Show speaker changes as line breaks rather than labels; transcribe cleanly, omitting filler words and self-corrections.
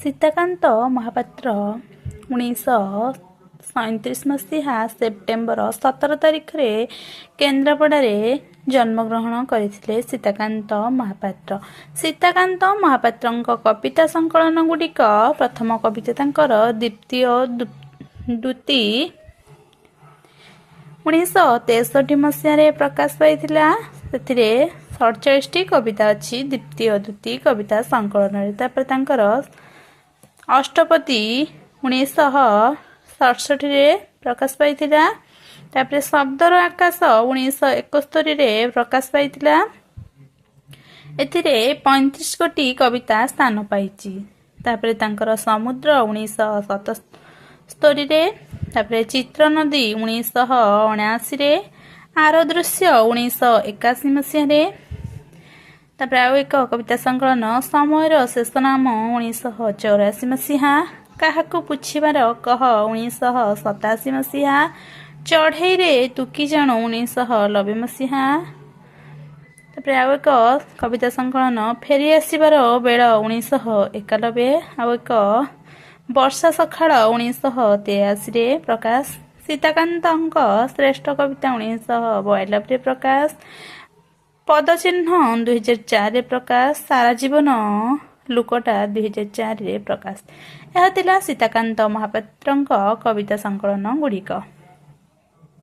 ସୀତାକାନ୍ତ ମହାପାତ୍ର 1937 ମସିହା ସେପ୍ଟେମ୍ବର 17 ତାରିଖରେ କେନ୍ଦ୍ରାପଡ଼ାରେ ଜନ୍ମଗ୍ରହଣ କରିଥିଲେ। ସୀତାକାନ୍ତ ମହାପାତ୍ର ସୀତାକାନ୍ତ ମହାପାତ୍ରଙ୍କ କବିତା ସଂକଳନ ଗୁଡ଼ିକ ପ୍ରଥମ କବିତା ତାଙ୍କର ଦ୍ୱିତୀୟ ଦ୍ୟୁତି 1963 ମସିହାରେ ପ୍ରକାଶ ପାଇଥିଲା। ସେଥିରେ 47ଟି କବିତା ଅଛି ଦ୍ୱିତୀୟ ଦ୍ୟୁତି କବିତା ସଂକଳନରେ। ତାପରେ ତାଙ୍କର ଅଷ୍ଟପଦୀ 1967ରେ ପ୍ରକାଶ ପାଇଥିଲା। ତାପରେ ଶବ୍ଦର ଆକାଶ 1971ରେ ପ୍ରକାଶ ପାଇଥିଲା। ଏଥିରେ 35ଟି କବିତା ସ୍ଥାନ ପାଇଛି। ତାପରେ ତାଙ୍କର ସମୁଦ୍ର 1977ରେ, ତାପରେ ଚିତ୍ରନଦୀ 1979ରେ, ଆରଦୃଶ୍ୟ 1981 ମସିହାରେ, ତାପରେ ଆଉ ଏକ କବିତା ସଂକଳନ ସମୟର ଶେଷ ନାମ 1984 ମସିହା, କାହାକୁ ପୁଛିବାର କହ 1987 ମସିହା, ଚଢ଼େଇରେ ତୁ କି ଜାଣୁ 1990 ମସିହା, ତାପରେ ଆଉ ଏକ କବିତା ସଂକଳନ ଫେରିଆସିବାର ବେଳ 1991, ଆଉ ଏକ ବର୍ଷା ସକାଳ 1983ରେ ପ୍ରକାଶ, ସୀତାକାନ୍ତଙ୍କ ଶ୍ରେଷ୍ଠ କବିତା 1992ରେ ପ୍ରକାଶ, ପଦଚିହ୍ନ 2004ରେ ପ୍ରକାଶ, ସାରା ଜୀବନ ଲୁକଟା 2004ରେ ପ୍ରକାଶ। ଏହା ଥିଲା ସୀତାକାନ୍ତ ମହାପାତ୍ରଙ୍କ କବିତା ସଂକଳନ ଗୁଡ଼ିକ।